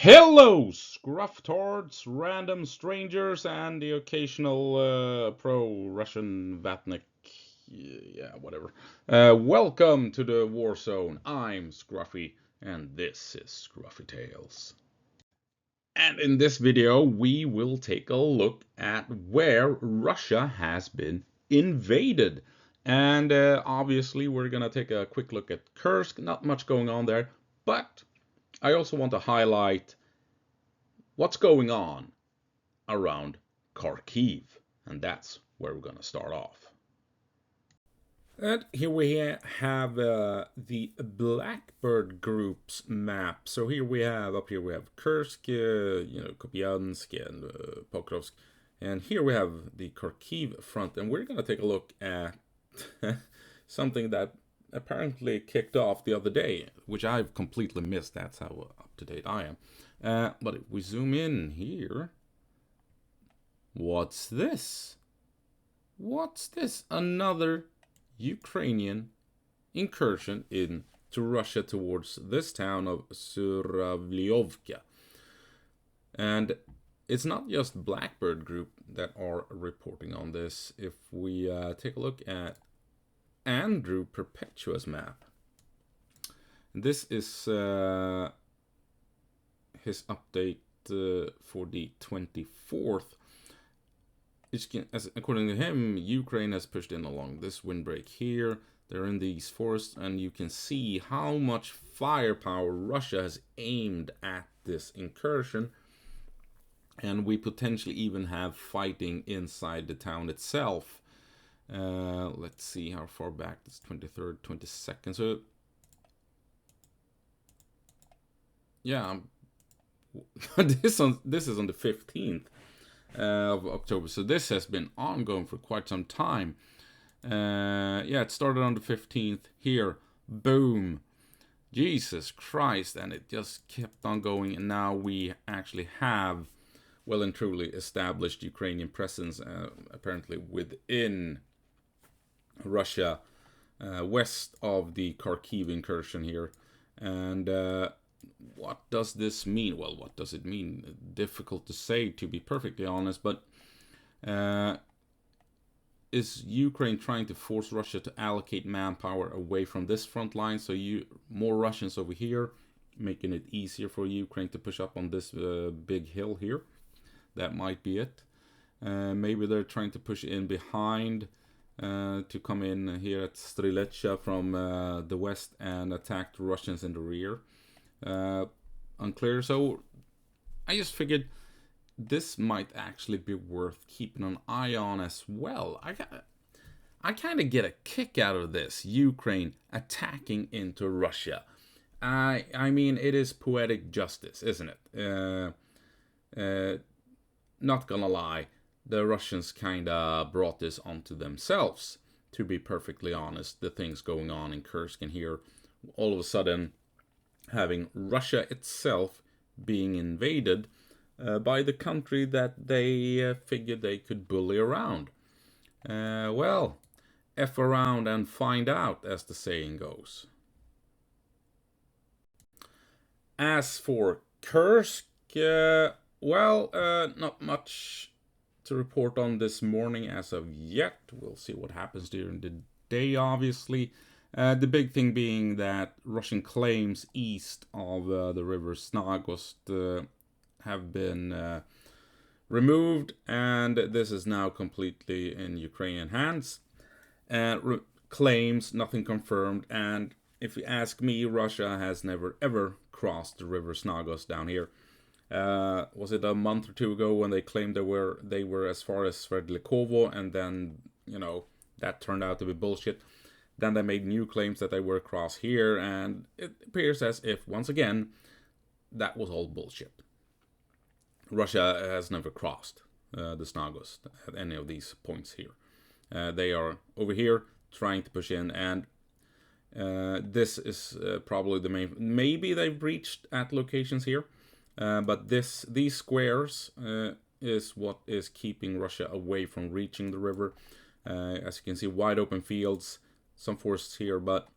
Hello, scrufftards, random strangers, and the occasional pro-Russian Vatnik. Yeah, whatever. Welcome to the War Zone. I'm Scruffy, and this is Scruffy Tales. And in this video, we will take a look at where Russia has been invaded. And obviously, we're gonna take a quick look at Kursk. Not much going on there, but I also want to highlight what's going on around Kharkiv, and that's where we're going to start off. And here we have the Blackbird Group's map. So here we have, up here we have Kursk, Kupiansk and Pokrovsk. And here we have the Kharkiv front. And we're going to take a look at something that apparently kicked off the other day, which I've completely missed. That's how up to date I am. But if we zoom in here, what's this? What's this? Another Ukrainian incursion into Russia towards this town of Suravlyovka. And it's not just Blackbird Group that are reporting on this. If we take a look at Andrew Perpetua's map, this is his update for the 24th. According to him, Ukraine has pushed in along this windbreak here. They're in these forests, and you can see how much firepower Russia has aimed at this incursion. And we potentially even have fighting inside the town itself. Let's see how far back. It's 23rd, 22nd. So, yeah, this is on the 15th. Of October. So this has been ongoing for quite some time. Yeah, it started on the 15th here. Boom. Jesus Christ. And it just kept on going. And now we actually have well and truly established Ukrainian presence apparently within Russia, west of the Kharkiv incursion here. And what does this mean? Well, what does it mean? Difficult to say, to be perfectly honest, but is Ukraine trying to force Russia to allocate manpower away from this front line, so more Russians over here, making it easier for Ukraine to push up on this big hill here? That might be it. Maybe they're trying to push in behind to come in here at Streletsha from the west and attack the Russians in the rear. Unclear. So I just figured this might actually be worth keeping an eye on as well. I kind of get a kick out of this. Ukraine attacking into Russia. I mean, it is poetic justice, isn't it? Not gonna lie, the Russians kind of brought this onto themselves, to be perfectly honest. The things going on in Kursk and here, all of a sudden having Russia itself being invaded by the country that they figured they could bully around. Well, F around and find out, as the saying goes. As for Kursk, not much to report on this morning as of yet. We'll see what happens during the day, obviously. The big thing being that Russian claims east of the river Snagost have been removed, and this is now completely in Ukrainian hands. Claims, nothing confirmed, and if you ask me, Russia has never ever crossed the river Snagost down here. Was it a month or two ago when they claimed they were as far as Sverdlikovo, and then that turned out to be bullshit. Then they made new claims that they were across here, and it appears as if, once again, that was all bullshit. Russia has never crossed the Snagost at any of these points here. They are over here trying to push in, and this is probably the main... Maybe they've reached at locations here, but these squares is what is keeping Russia away from reaching the river. As you can see, wide open fields, some forests here, but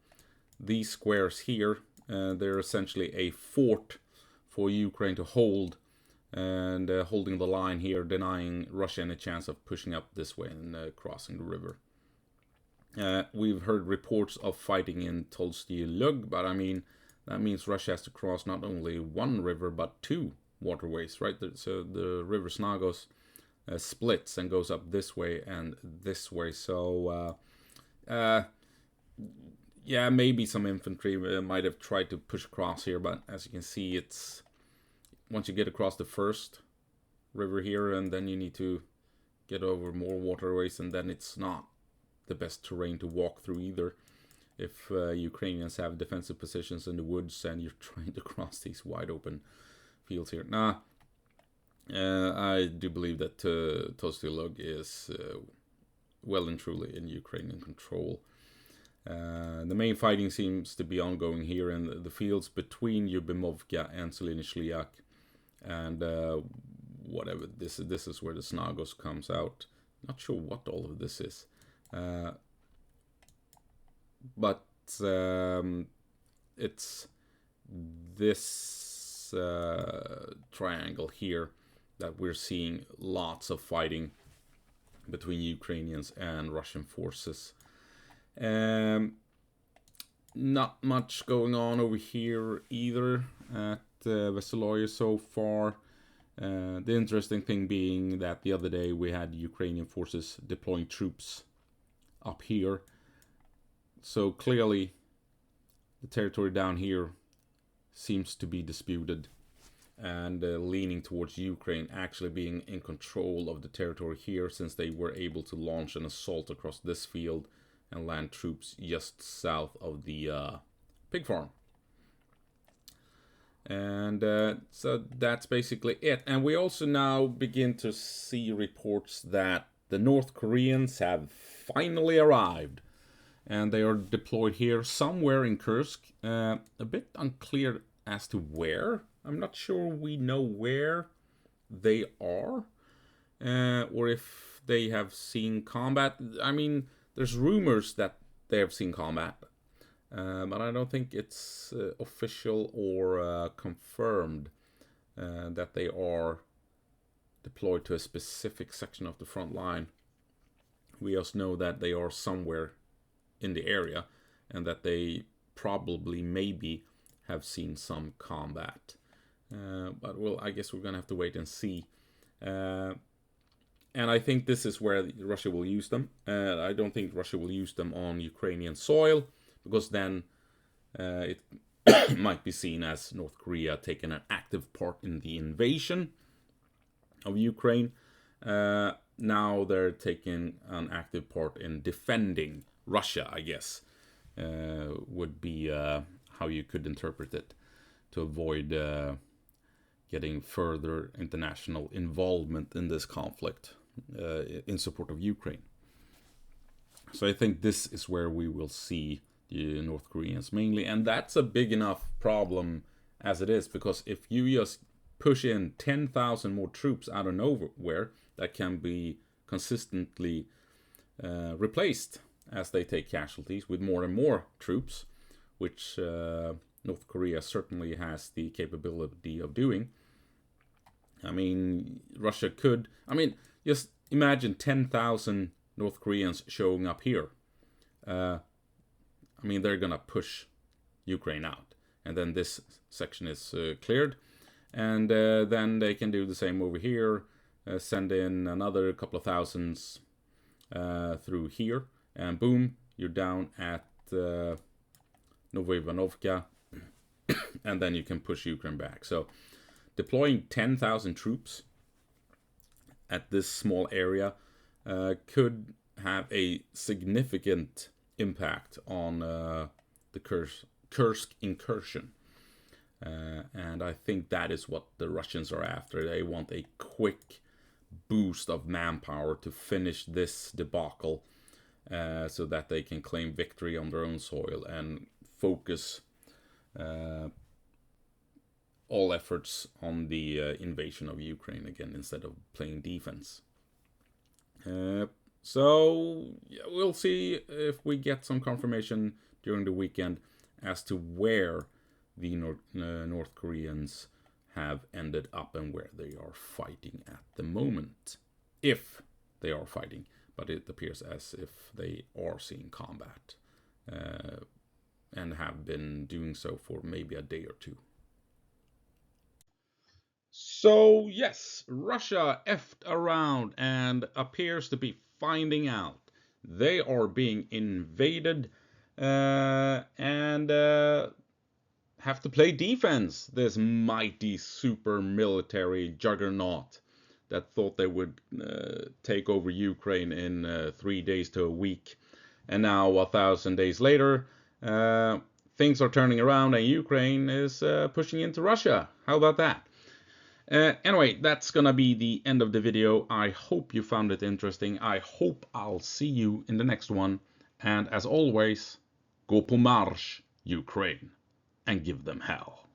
these squares here, they're essentially a fort for Ukraine to hold, and holding the line here, denying Russia any chance of pushing up this way and crossing the river. We've heard reports of fighting in Tolstoy Lug, but I mean, that means Russia has to cross not only one river, but two waterways, right? So the river Snagos splits and goes up this way and this way. So, yeah, maybe some infantry might have tried to push across here, but as you can see, it's once you get across the first river here, and then you need to get over more waterways, and then it's not the best terrain to walk through either. If Ukrainians have defensive positions in the woods and you're trying to cross these wide open fields here. I do believe that Tolstoy Lug is well and truly in Ukrainian control. The main fighting seems to be ongoing here in the fields between Yubimovka and Solynishliak, and whatever this is where the Snagos comes out. Not sure what all of this is, but it's this triangle here that we're seeing lots of fighting between Ukrainians and Russian forces. Not much going on over here either at Veseloye so far. The interesting thing being that the other day we had Ukrainian forces deploying troops up here. So clearly the territory down here seems to be disputed, and leaning towards Ukraine actually being in control of the territory here, since they were able to launch an assault across this field and land troops just south of the pig farm. And so that's basically it. And we also now begin to see reports that the North Koreans have finally arrived, and they are deployed here somewhere in Kursk. A bit unclear as to where. I'm not sure we know where they are, or if they have seen combat. I mean, there's rumors that they have seen combat, but I don't think it's official or confirmed that they are deployed to a specific section of the front line. We just know that they are somewhere in the area, and that they probably maybe have seen some combat. But well, I guess we're gonna have to wait and see. And I think this is where Russia will use them. I don't think Russia will use them on Ukrainian soil, because then it might be seen as North Korea taking an active part in the invasion of Ukraine. Now they're taking an active part in defending Russia, I guess, would be how you could interpret it, to avoid getting further international involvement in this conflict in support of Ukraine. So I think this is where we will see the North Koreans mainly, and that's a big enough problem as it is, because if you just push in 10,000 more troops out of nowhere, that can be consistently replaced as they take casualties with more and more troops, which North Korea certainly has the capability of doing. I mean, Russia could... I mean, just imagine 10,000 North Koreans showing up here. I mean, they're gonna push Ukraine out. And then this section is cleared. And then they can do the same over here. Send in another couple of thousands through here. And boom, you're down at Novoivanovka. And then you can push Ukraine back. So deploying 10,000 troops at this small area could have a significant impact on the Kursk incursion. And I think that is what the Russians are after. They want a quick boost of manpower to finish this debacle, so that they can claim victory on their own soil and focus all efforts on the invasion of Ukraine again, instead of playing defense. So yeah, we'll see if we get some confirmation during the weekend as to where the North Koreans have ended up and where they are fighting at the moment. If they are fighting, but it appears as if they are seeing combat and have been doing so for maybe a day or two. So yes, Russia effed around and appears to be finding out they are being invaded and have to play defense, this mighty super military juggernaut that thought they would take over Ukraine in 3 days to a week. And now 1,000 days later, things are turning around and Ukraine is pushing into Russia. How about that? Anyway, that's gonna be the end of the video. I hope you found it interesting. I hope I'll see you in the next one. And as always, go på marsch, Ukraine, and give them hell.